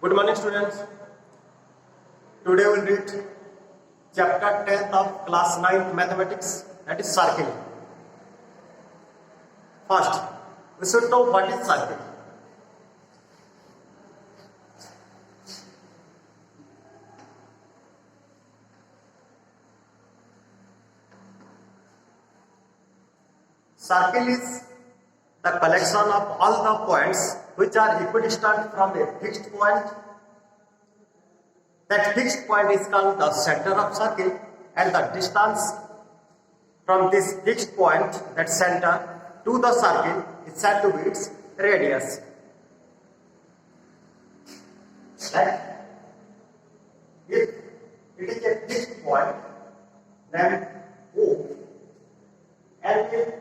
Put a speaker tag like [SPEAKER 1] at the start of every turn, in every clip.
[SPEAKER 1] Good morning, students. Today we will read chapter 10th of class 9th mathematics, that is circle. First, we should know what is circle. Circle is the collection of all the points which are equidistant from a fixed point. That fixed point is called the center of circle, and the distance from this fixed point, that center, to the circle is said to be its radius. Like, if it is a fixed point, then O, and if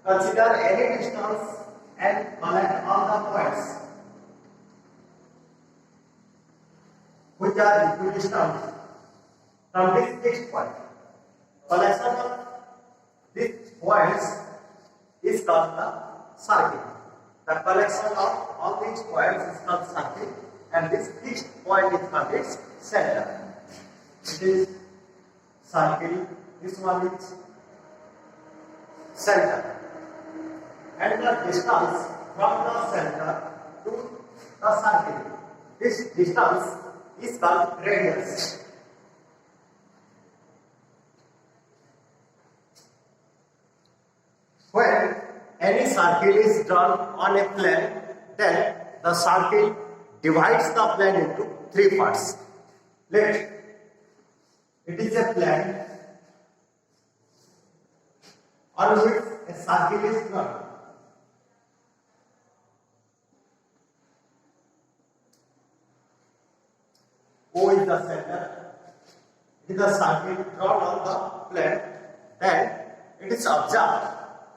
[SPEAKER 1] consider any distance and connect all the points which are equidistant from this fixed point. Collection of these points is called the circle. The collection of all these points is called circle, and this fixed point is called its center. It is circle, this one is center. And the distance from the center to the circle, this distance is called radius. When any circle is drawn on a plane, then the circle divides the plane into three parts. Let it is a plane on which a circle is drawn. O is the center. It is the circle drawn on the plane. Then it is observed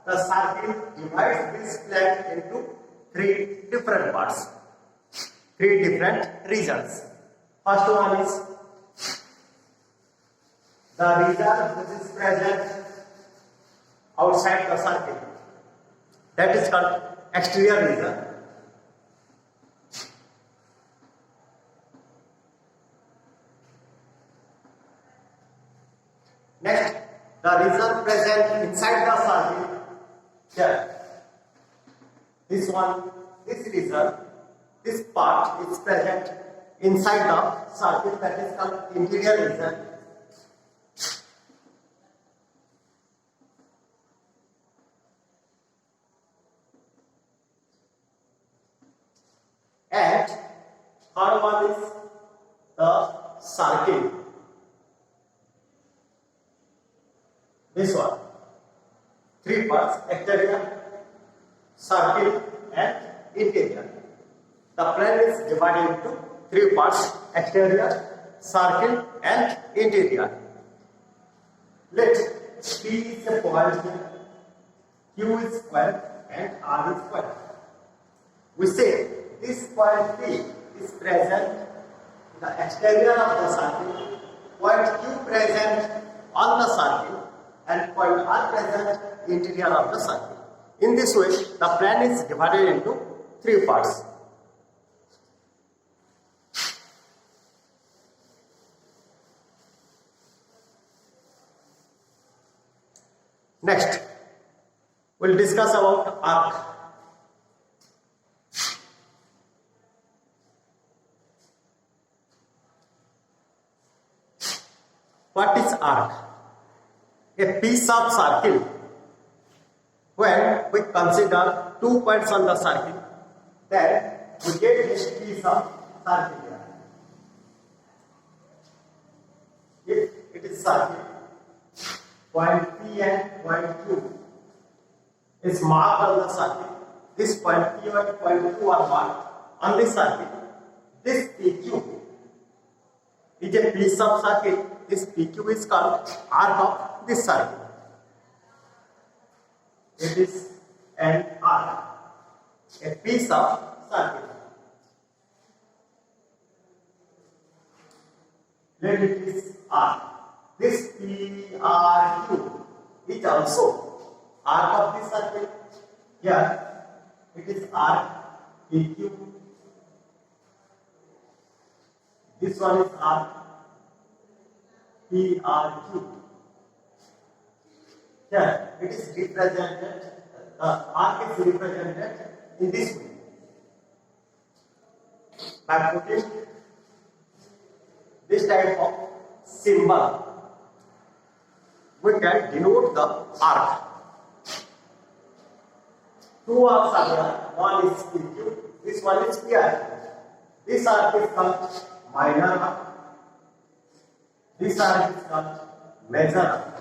[SPEAKER 1] the circle divides this plane into three different parts, three different regions. First one is the region which is present outside the circle. That is called exterior region. Next, the region present inside the circle. Here, this one, this region, this part is present inside the circle, that is called interior region. And third one is the circle. This one. Three parts: exterior, circle, and interior. The plane is divided into three parts: exterior, circle, and interior. Let P is a point here, Q is square, and R is square. We say this point P is present in the exterior of the circle, point Q present on the circle, and point R present interior of the circle. In this way, the plane is divided into three parts. Next, we'll discuss about arc. What is arc? A piece of circle. When we consider 2 points on the circle, then we get this piece of circle here. If it is circle, point P and point Q is marked on the circle. This point P and point Q are marked on the circle. This PQ is a piece of circle. This PQ is called arc of this circle. It is an arc, a piece of circle. Let it is arc. This PRQ is also arc of this circle. Here it is arc PQ This one is arc PRQ. Here it is represented, the arc is represented in this way. By putting this type of symbol, we can denote the arc. Two arcs are there, one is PQ, this one is PRQ. This arc is called minor arc, this arc is called major arc.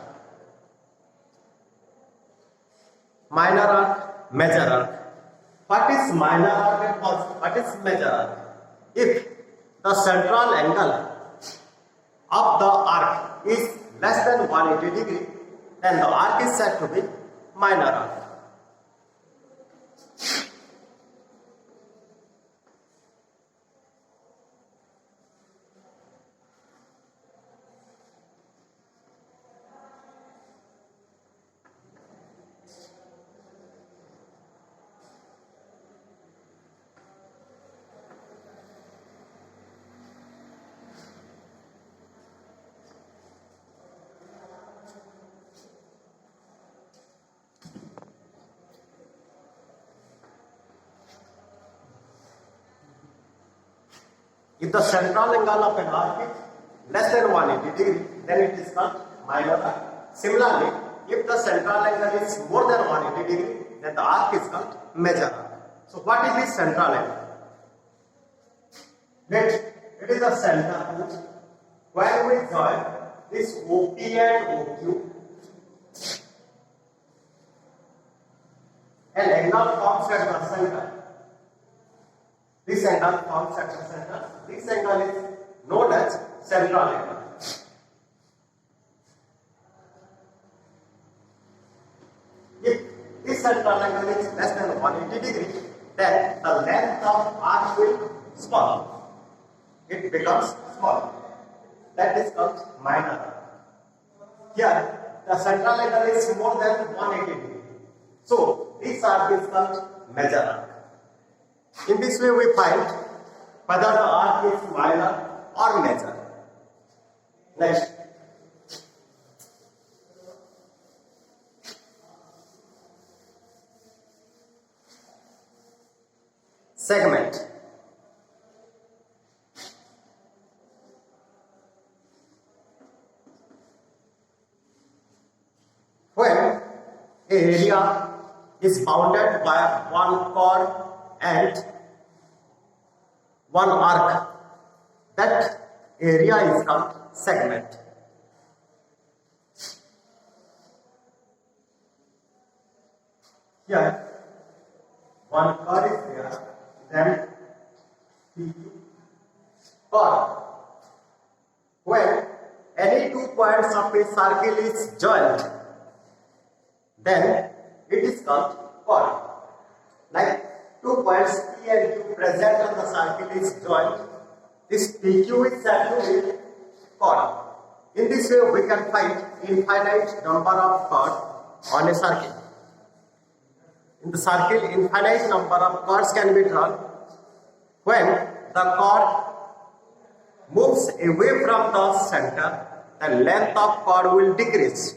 [SPEAKER 1] Minor arc, major arc. What is minor arc and what is major arc? If the central angle of the arc is less than 180 degree, then the arc is said to be minor arc. If the central angle of an arc is less than 180 degree, then it is called minor arc. Similarly, if the central angle is more than 180 degree, then the arc is called major arc. So what is this central angle? Next, it is the center where we join this OP and OQ. An angle forms at the center. This angle forms at the center. This angle is known as central angle. If this central angle is less than 180 degree, then the length of arc will small. It becomes small. That is called minor arc. Here, the central angle is more than 180 degree. So, this arc is called major arc. In this way, we find whether the arc is minor or major. Next, segment. When an area is bounded by one chord and one arc, that area is called segment. Here, one chord is there, then PQ chord. When any 2 points of a circle is joined, then it is called chord. Like 2 points P and Q present on the circle is joined, this PQ is said to be chord. In this way, we can find infinite number of chords on a circle. In the circle, infinite number of chords can be drawn. When the chord moves away from the center, the length of chord will decrease.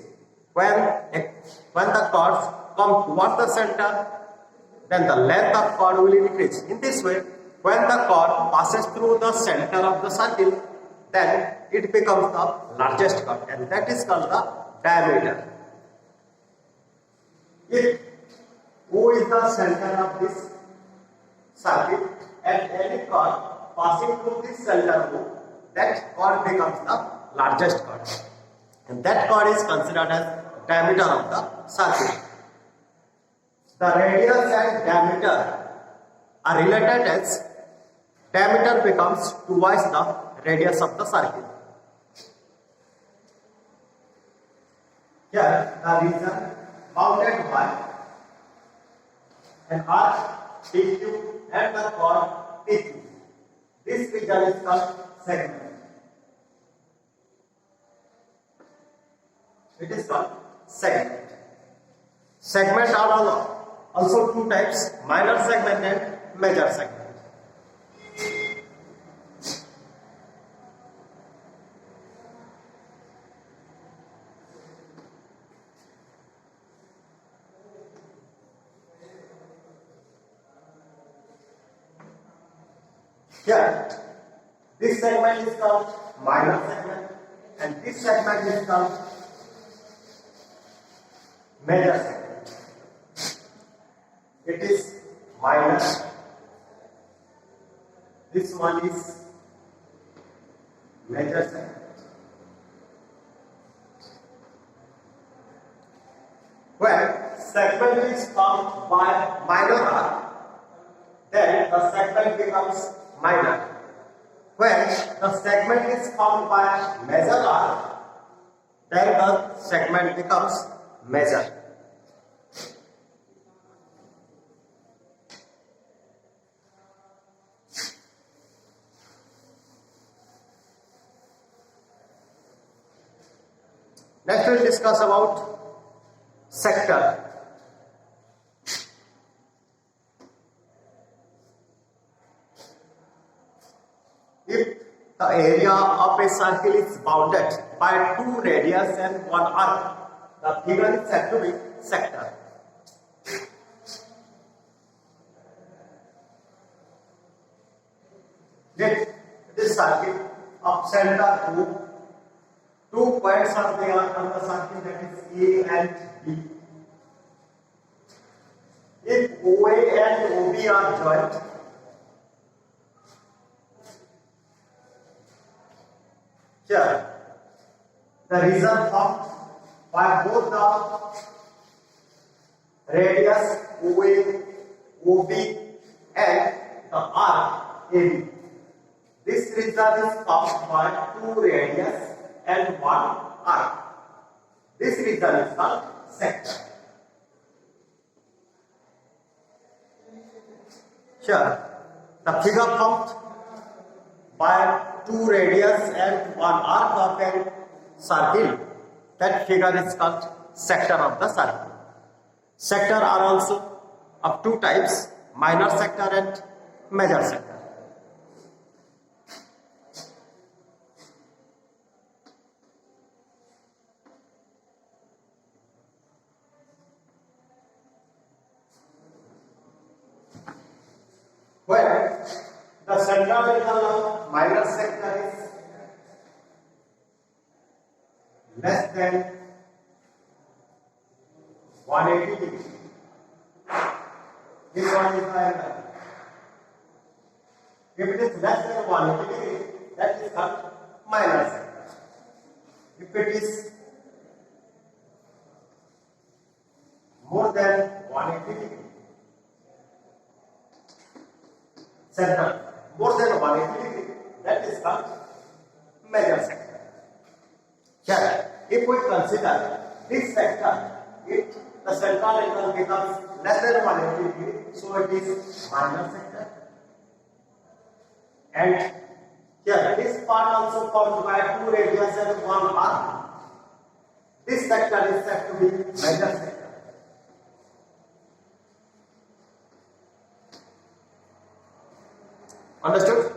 [SPEAKER 1] When the chords come towards the center, then the length of chord will increase. In this way, when the chord passes through the center of the circle, then it becomes the largest chord, and that is called the diameter. If O is the center of this circle, and any chord passing through this center O, that chord becomes the largest chord, and that chord is considered as diameter of the circle. The radius and diameter are related as diameter becomes twice the radius of the circle. Here, the region bounded by an arc PQ and the chord PQ. This region is called segment. It is called segment. Segment are also two types, minor segment and major segment. Here, this segment is called minor segment and this segment is called major segment. It is minor. This one is major segment. When segment is formed by minor arc, then the segment becomes minor. When the segment is formed by major arc, then the segment becomes major. Next we will discuss about sector. If the area of a circle is bounded by two radius and one arc, the figure is said to be sector. Let this circle of center O, 2 points are there on the circle, that is A and B. If OA and OB are joined, here the region formed by both the radius OA, OB and the arc AB. This region is formed by two radius and one arc. This region is called sector. Here, the figure formed by two radius and one arc of a circle, that figure is called sector of the circle. Sector are also of two types, minor sector and major sector. Where the central angle of minor sector is less than 180 degrees. This one is the angle. If it is less than 180 degrees, that is called minor sector. If it is more than 180 degrees, center more than 180 degrees, that is called major sector. Here, if we consider this sector, the central angle becomes less than 180 degrees, so it is minor sector. And here, this part also formed by two radius and one arc. This sector is said to be major sector. Understood?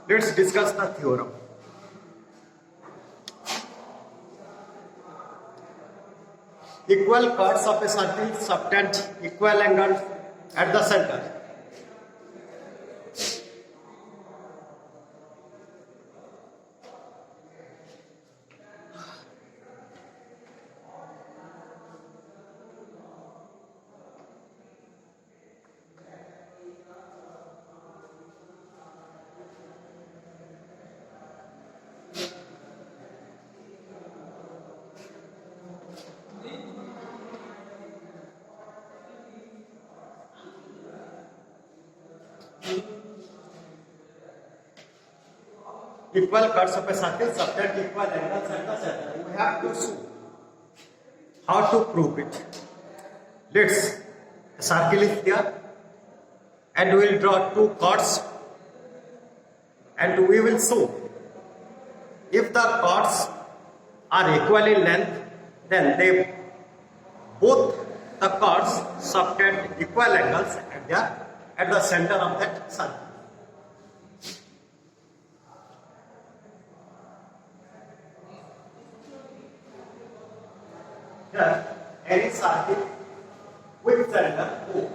[SPEAKER 1] Let's discuss the theorem. Equal chords of a circle subtend equal angles at the center. Equal chords of a circle subtend equal angles at the center. We have to show how to prove it. Let's, a circle is there and we will draw two chords and we will show if the chords are equal in length, then they both the chords subtend equal angles at the center of that circle. consider any circle with center O.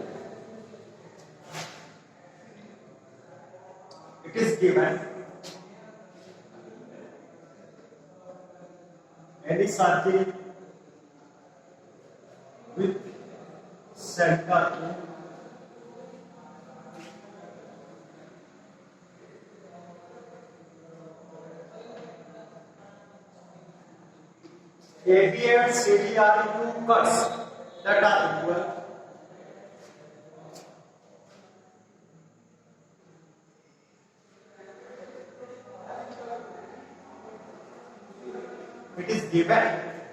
[SPEAKER 1] It is given any circle with center O AB and CD are two curves that are equal. It is given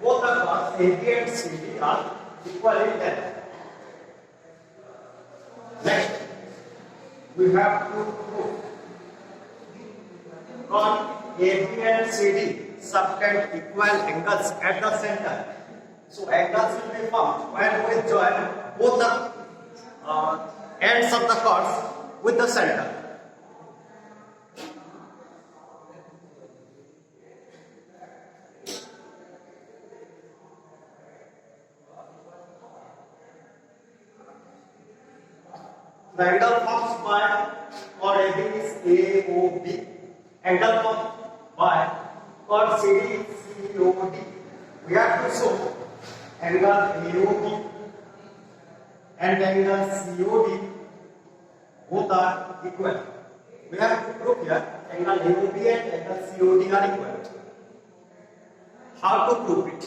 [SPEAKER 1] both the curves AB and CD are equal in length. Next, we have to prove on AB and CD subtend equal angles at the center. So angles will be formed when we join both the ends of the chords with the center. The angle formed by chord AB is AOB. Angle formed by chord CD is COD. We have to show angle AOB and angle COD both are equal. We have to prove here angle AOB and angle COD are equal. How to prove it?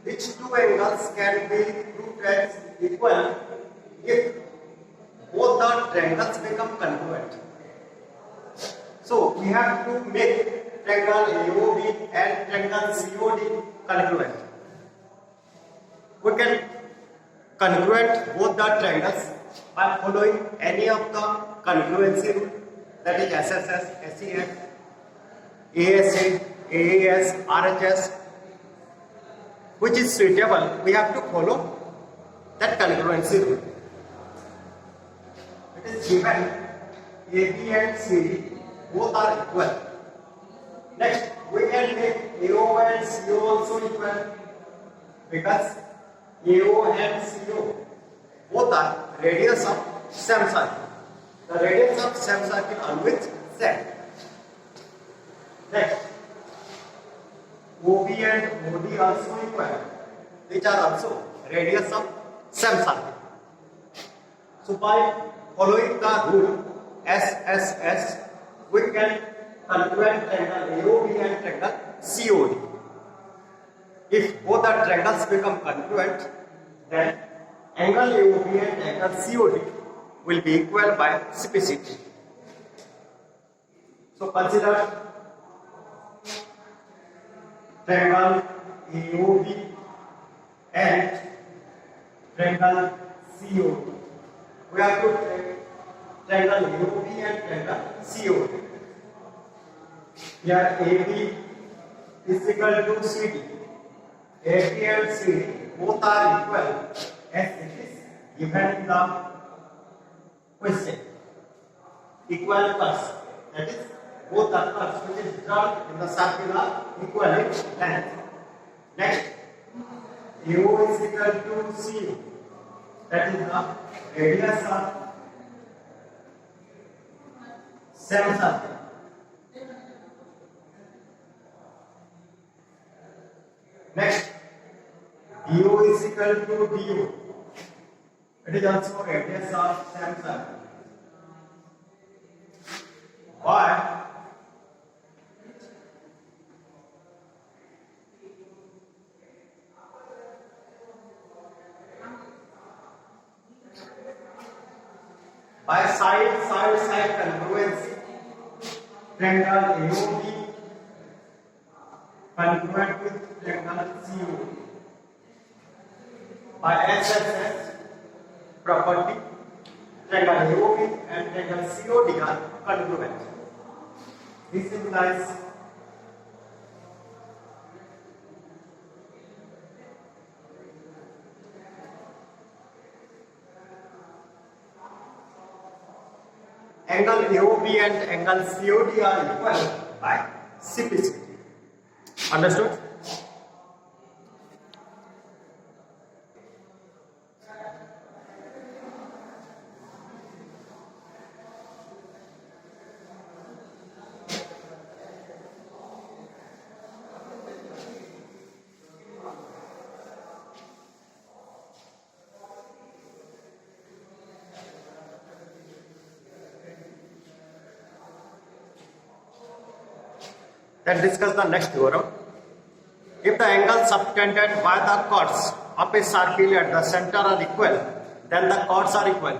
[SPEAKER 1] Which two angles can be proved as equal if both the triangles become congruent? So we have to make triangle AOB and triangle COD congruent. We can congruent both the triangles by following any of the congruency rule, that is SSS, SES, ASA, AAS, RHS. Which is suitable, we have to follow that congruency rule. It is given AB and CD both are equal. Next, we can make AO and CO also equal because AO and CO both are radius of same circle. The radius of same circle always same. Next, OB and OD also equal, which are also radius of same circle. So by following the rule SSS, we can congruent triangle AOB and triangle COD. If both the triangles become congruent, then angle AOB and angle COD will be equal by specificity. So consider triangle AOB and triangle COD. We have to take triangle AOB and triangle COD. Here AB is equal to CD. AB and CD both are equal as it is given in the question. Equal curves, that is both the curves which is drawn in the circle are equal in length. Next, AO is equal to CO, that is the radius of same circle. Next, DO is equal to DO, it is also radius of same circle. Why? By side congruency, triangle AOB congruent with triangle COD. By SSS property, triangle AOB and triangle COD are congruent. This implies angle AOB and angle COD are equal by CPCT. Understood? Then discuss the next theorem. If the angles subtended by the chords of a circle at the center are equal, then the chords are equal.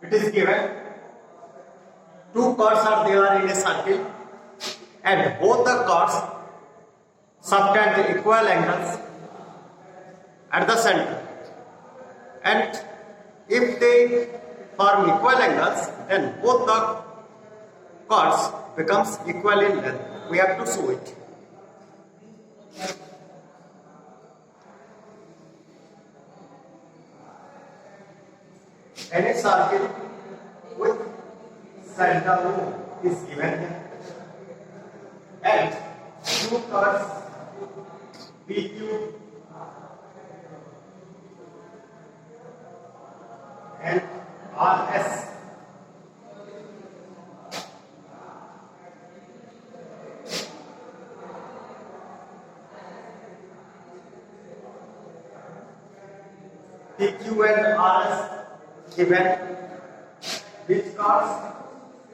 [SPEAKER 1] It is given two chords are there in a circle and both the chords subtend equal angles at the center, and if they form equal angles, then both the chords becomes equal in length. We have to show it. Any circle with center O is given here, and two chords PQ and RS PQ and RS given, which chords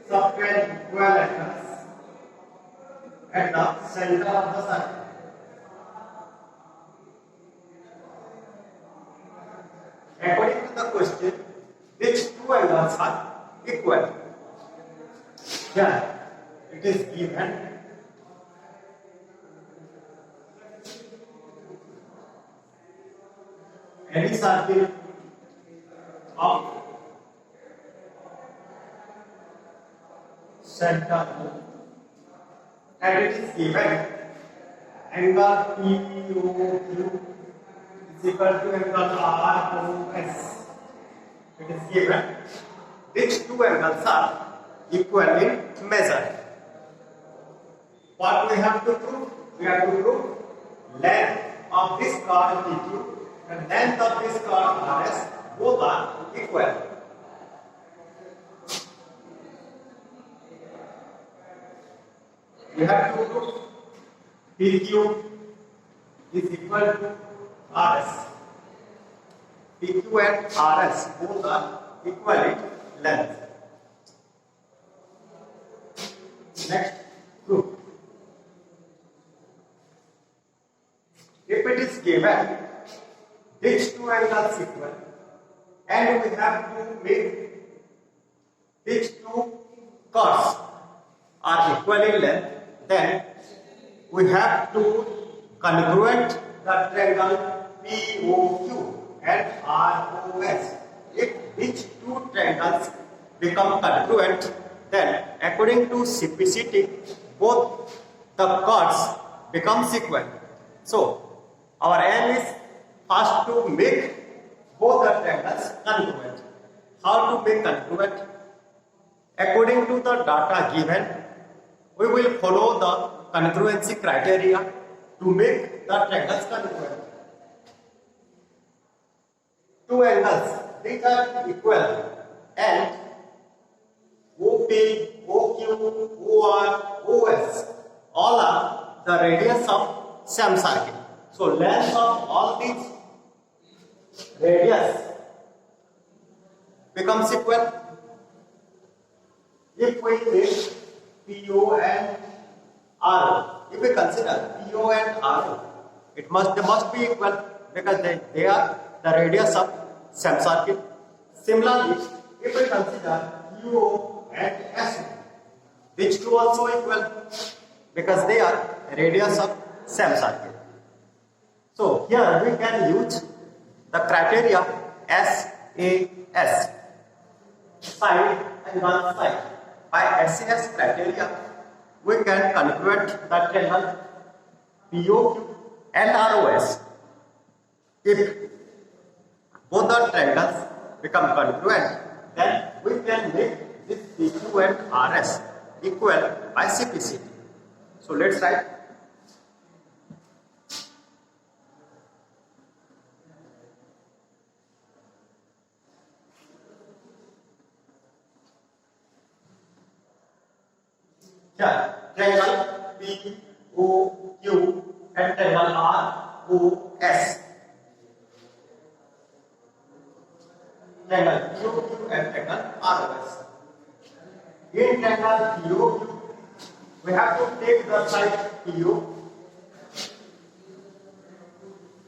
[SPEAKER 1] subtend equal angles at the center of the circle. According to the question, which two angles are equal? Here it is given any circle of center O, and it is given angle POQ is equal to angle ROS. It is given which two angles are equal in measure. What we have to prove? We have to prove length of this chord PQ and length of this chord RS both are equal. We have to prove PQ is equal to RS. PQ and RS both are equal in length. Next, proof. If it is given these two angles equal, and we have to make these two chords are equal in length, then we have to congruent the triangle POQ and ROS. If these two triangles become congruent, then according to CPCT, both the chords becomes equal. So our aim is first to make both the triangles congruent. How to make congruent? According to the data given, we will follow the congruency criteria to make the triangles congruent. Two angles, these are equal, and OP, OQ, OR, OS all are the radius of same circle. So length of all these radius becomes equal if we take PO and RO. If we consider PO and RO, they must be equal because they are the radius of same circle. Similarly, if we consider QO and SO, these two also equal because they are radius of same circle. So here we can use the criteria SAS, side angle side. By SAS criteria, we can calculate the triangle POQ and ROS. If both the triangles become congruent, then we can make this PQ and RS equal by CPCT. So let's write. Here, triangle POQ and triangle ROS. Triangle POQ and triangle ROS. In triangle POQ, we have to take the side PO.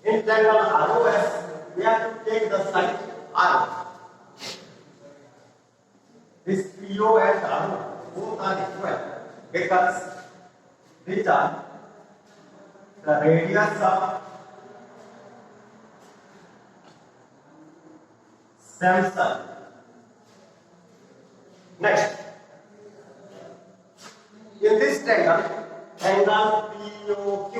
[SPEAKER 1] In triangle ROS, we have to take the side R. This PO and R both are equal because these are the radius of same circle. Next, in this triangle, angle POQ,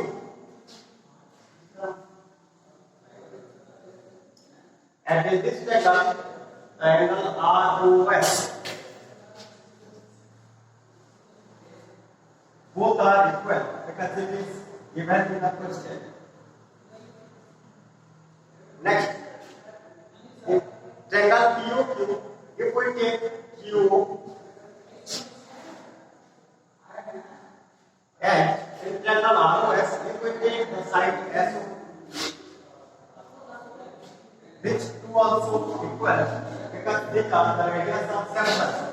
[SPEAKER 1] and in this triangle, angle ROS, both are equal because it is given in the question. Next, in triangle POQ, if we take QO and in triangle ROS, if we take the side SO, these two also equal because they are the radius of same circle.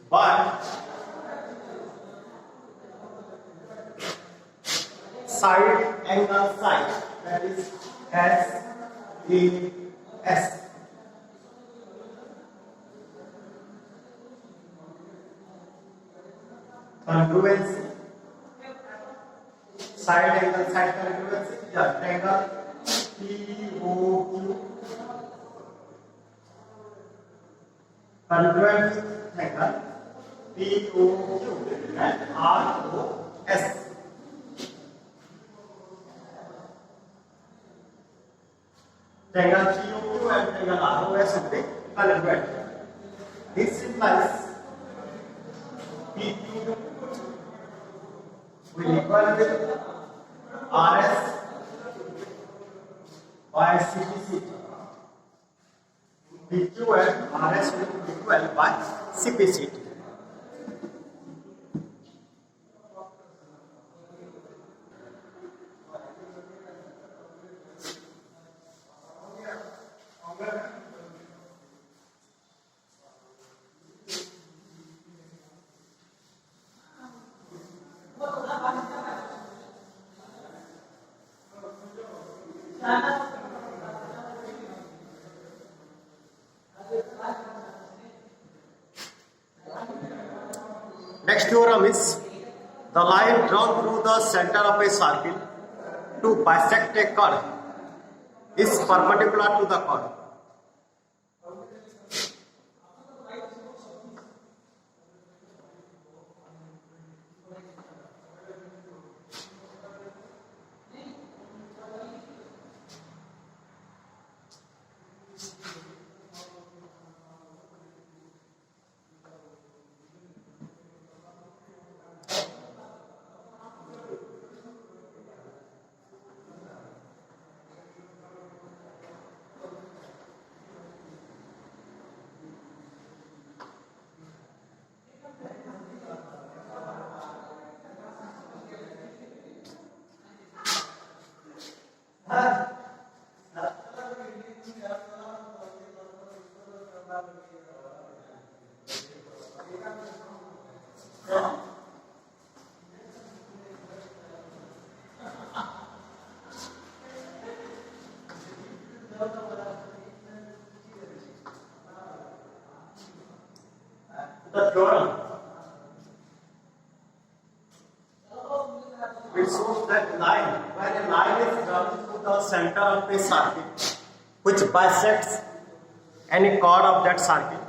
[SPEAKER 1] But side angle side, that is SAS, congruency, side angle side congruency, yeah, triangle POQ congruent triangle POQ and ROS. Triangle POQ and triangle ROS will be congruent. This implies PQ will equal with RS by CPCT. PQ and RS will be equal by CPCT. Next theorem is the line drawn through the center of a circle to bisect a curve is perpendicular to the curve. The theorem, it shows that line, when a line is run through the center of a circuit which bisects any chord of that circuit,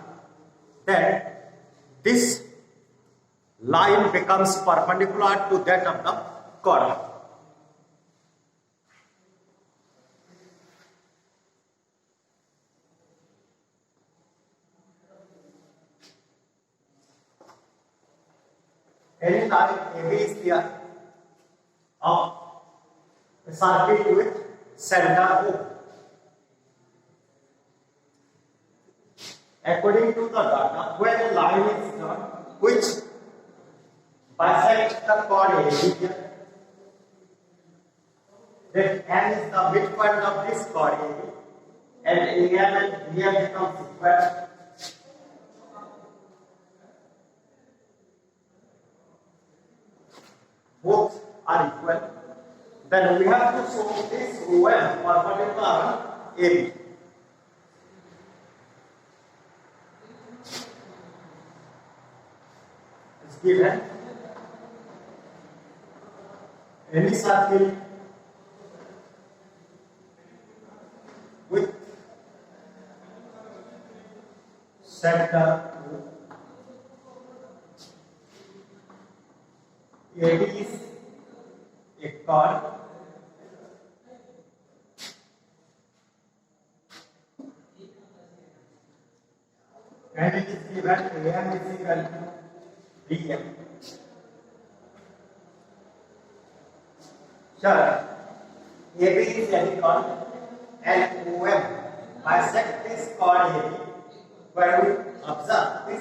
[SPEAKER 1] then this line becomes perpendicular to that of the chord. Any line AB is there of a circuit with center O. According to the data, when a line is drawn which bisects the chord AB, then N is the midpoint of this chord AB, and AM and BM becomes equal. Both are equal. Then we have to show this OM perpendicular on AB. It's given any circle with center AB is a chord and it is given AM is equal to BM. Sure, AB is any chord and OM bisect this chord AB, where we observe this